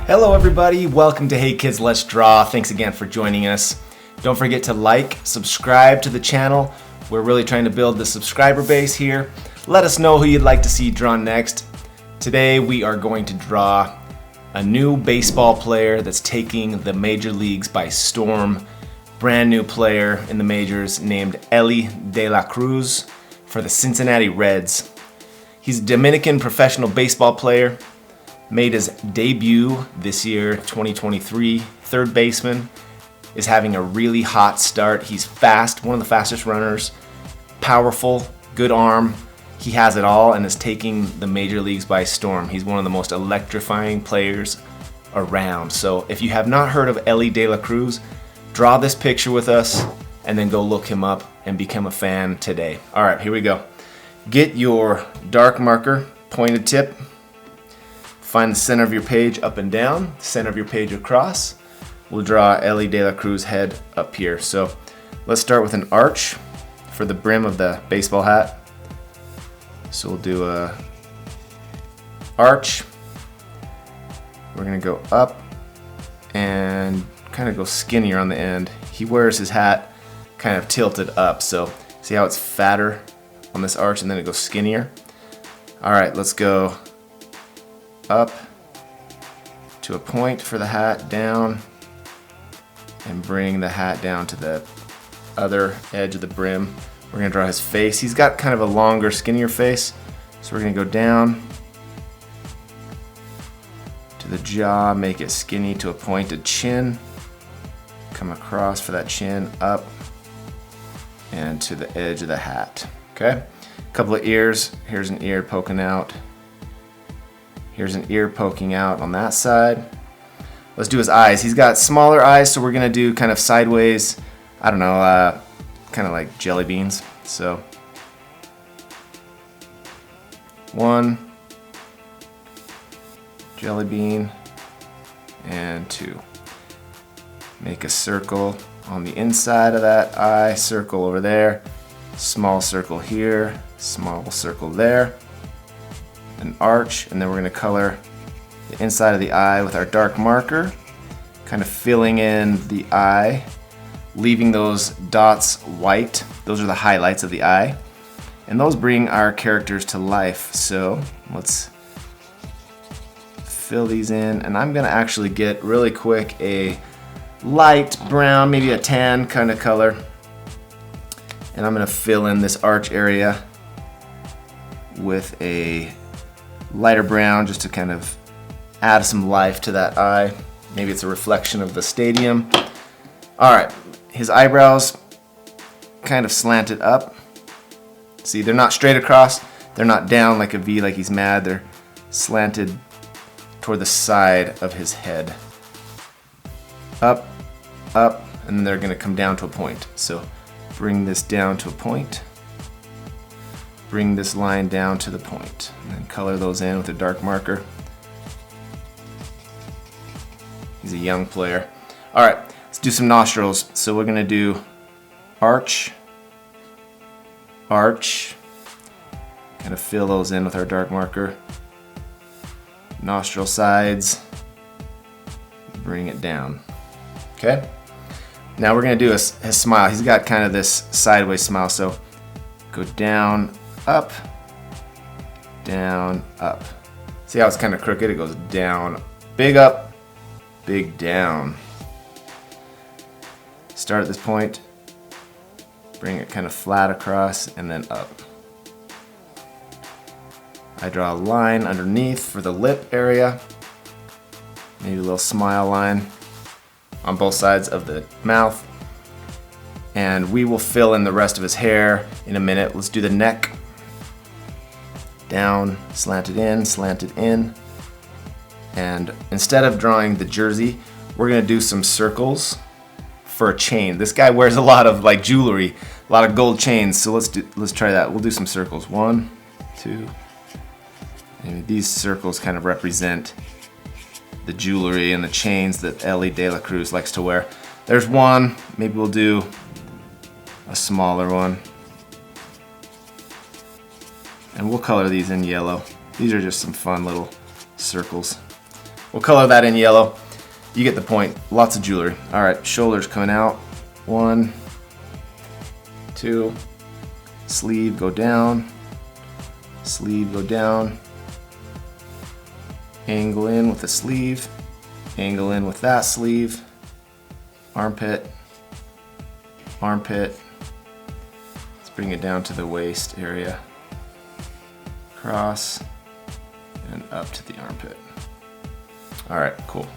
Hello everybody, welcome to Hey Kids Let's Draw. Thanks again for joining us. Don't forget to like, subscribe to the channel. We're really trying to build the subscriber base here. Let us know who you'd like to see drawn next. Today we are going to draw a new baseball player that's taking the major leagues by storm. Brand new player in the majors named Elly de la Cruz for the Cincinnati Reds. He's a Dominican professional baseball player. Made his debut this year, 2023. Third baseman. Is having a really hot start. He's fast, one of the fastest runners. Powerful, good arm. He has it all and is taking the major leagues by storm. He's one of the most electrifying players around. So if you have not heard of Elly de la Cruz, draw this picture with us and then go look him up and become a fan today. All right, here we go. Get your dark marker, pointed tip. Find the center of your page up and down, center of your page across. We'll draw Elly de la Cruz head up here. So let's start with an arch for the brim of the baseball hat. So we'll do a arch. We're gonna go up and kind of go skinnier on the end. He wears his hat kind of tilted up, so see how it's fatter on this arch and then it goes skinnier? All right, let's go up to a point for the hat, down, and bring the hat down to the other edge of the brim. We're gonna draw his face. He's got kind of a longer, skinnier face, so we're gonna go down to the jaw, make it skinny to a pointed chin, come across for that chin, up, and to the edge of the hat. Okay, a couple of ears. Here's an ear poking out. Here's an ear poking out on that side. Let's do his eyes. He's got smaller eyes, so we're gonna do kind of sideways, I don't know, kind of like jelly beans. So, 1, jelly bean, and 2. Make a circle on the inside of that eye, circle over there, small circle here, small circle there, an arch, and then we're going to color the inside of the eye with our dark marker, kind of filling in the eye, leaving those dots white. Those are the highlights of the eye, and those bring our characters to life. So let's fill these in, and I'm going to actually get really quick a light brown, maybe a tan kind of color, and I'm going to fill in this arch area with a lighter brown just to kind of add some life to that eye. Maybe it's a reflection of the stadium. All right, his eyebrows kind of slanted up. See, they're not straight across, they're not down like a V like he's mad, they're slanted toward the side of his head. Up, up, and then they're gonna come down to a point. So bring this down to a point. Bring this line down to the point, and then color those in with a dark marker. He's a young player. All right, let's do some nostrils. So we're gonna do arch, arch, kind of fill those in with our dark marker. Nostril sides, bring it down. Okay, now we're gonna do his smile. He's got kind of this sideways smile, so go down, up, down, up. See how it's kind of crooked? It goes down, big up, big down. Start at this point, bring it kind of flat across, and then up. I draw a line underneath for the lip area, maybe a little smile line on both sides of the mouth, and we will fill in the rest of his hair in a minute. Let's do the neck. Down, slanted in, and instead of drawing the jersey, we're gonna do some circles for a chain. This guy wears a lot of like jewelry, a lot of gold chains, so let's try that. We'll do some circles. 1, 2, and these circles kind of represent the jewelry and the chains that Elly de la Cruz likes to wear. There's one, maybe we'll do a smaller one. And we'll color these in yellow. These are just some fun little circles. We'll color that in yellow. You get the point. Lots of jewelry. All right, shoulders coming out. 1, 2. Sleeve go down. Sleeve go down. Angle in with the sleeve. Angle in with that sleeve. Armpit. Armpit. Let's bring it down to the waist area. Cross and up to the armpit. All right, cool.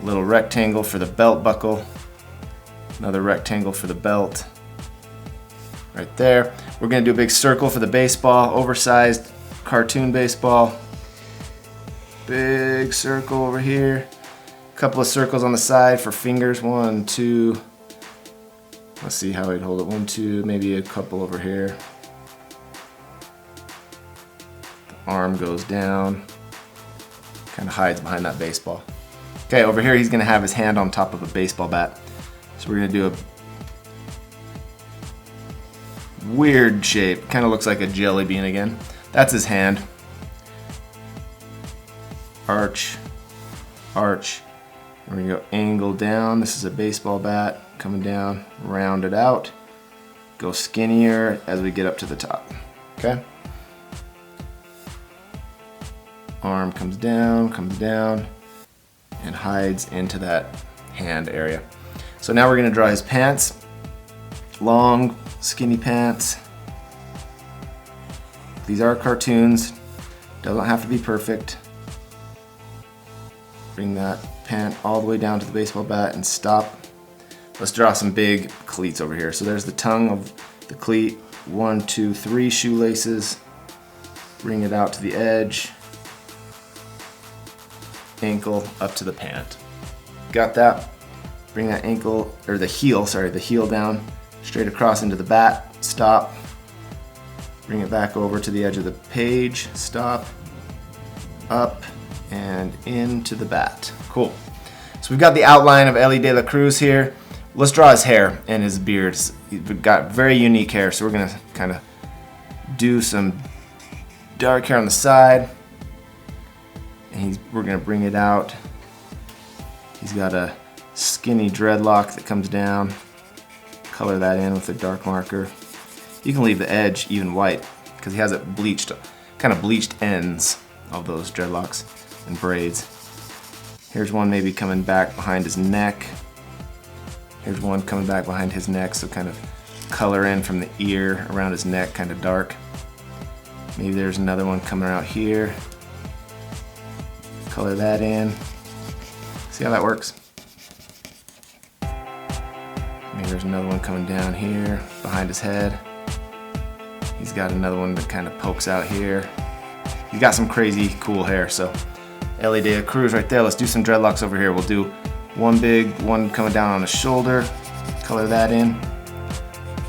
Little rectangle for the belt buckle. Another rectangle for the belt. Right there. We're gonna do a big circle for the baseball, oversized cartoon baseball. Big circle over here. A couple of circles on the side for fingers. 1, 2. Let's see how I'd hold it. 1, 2, maybe a couple over here. The arm goes down. Kind of hides behind that baseball. Okay, over here he's gonna have his hand on top of a baseball bat. So we're gonna do a weird shape. Kind of looks like a jelly bean again. That's his hand. Arch, arch. We're gonna go angle down. This is a baseball bat coming down, round it out. Go skinnier as we get up to the top, okay? Arm comes down, and hides into that hand area. So now we're gonna draw his pants. Long, skinny pants. These are cartoons. Doesn't have to be perfect. Bring that pant all the way down to the baseball bat and stop. Let's draw some big cleats over here. So there's the tongue of the cleat. 1, 2, 3 shoelaces. Bring it out to the edge. Ankle up to the pant. Got that? Bring that ankle, or the heel down, straight across into the bat. Stop. Bring it back over to the edge of the page. Stop. Up and into the bat. Cool. So we've got the outline of Elly de la Cruz here. Let's draw his hair and his beard. He's got very unique hair, so we're gonna kind of do some dark hair on the side. And we're gonna bring it out. He's got a skinny dreadlock that comes down. Color that in with a dark marker. You can leave the edge even white because he has it bleached, kind of bleached ends of those dreadlocks and braids. Here's one maybe coming back behind his neck. Here's one coming back behind his neck, so kind of color in from the ear around his neck, kind of dark. Maybe there's another one coming out here. Color that in. See how that works? Maybe there's another one coming down here behind his head. He's got another one that kind of pokes out here. He's got some crazy cool hair, so Elly de la Cruz right there. Let's do some dreadlocks over here. We'll do one big one coming down on his shoulder. Color that in.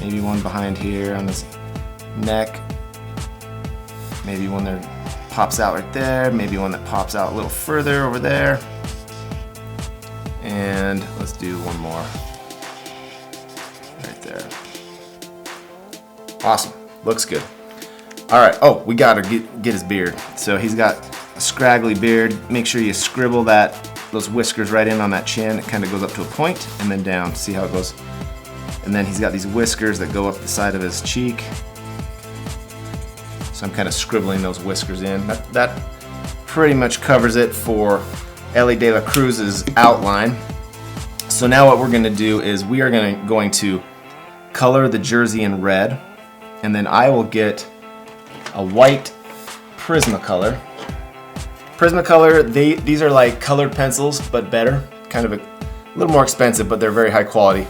Maybe one behind here on his neck. Maybe one that pops out right there. Maybe one that pops out a little further over there. And let's do one more right there. Awesome. Looks good. All right. Oh, we gotta get his beard. So he's got a scraggly beard. Make sure you scribble those whiskers right in on that chin. It kind of goes up to a point and then down. See how it goes? And then he's got these whiskers that go up the side of his cheek. So I'm kind of scribbling those whiskers in. That pretty much covers it for Elly de la Cruz's outline. So now what we're gonna do is we are going to color the jersey in red, and then I will get a white Prismacolor. Prismacolor, these are like colored pencils, but better. Kind of a little more expensive, but they're very high quality.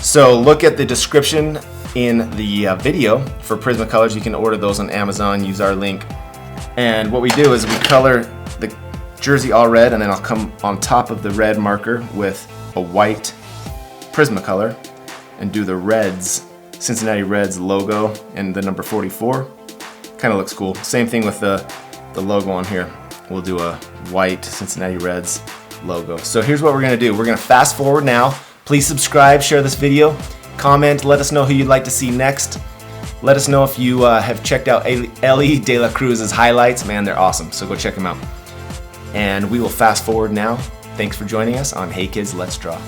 So look at the description in the video for Prismacolors. You can order those on Amazon, use our link. And what we do is we color the jersey all red, and then I'll come on top of the red marker with a white Prismacolor and do the Reds, Cincinnati Reds logo and the number 44. Kind of looks cool. Same thing with the logo on here. We'll do a white Cincinnati Reds logo. So here's what we're gonna do. We're gonna fast forward now. Please subscribe, share this video, comment, let us know who you'd like to see next. Let us know if you have checked out Elly de la Cruz's highlights. Man, they're awesome, so go check them out. And we will fast forward now. Thanks for joining us on Hey Kids, Let's Draw.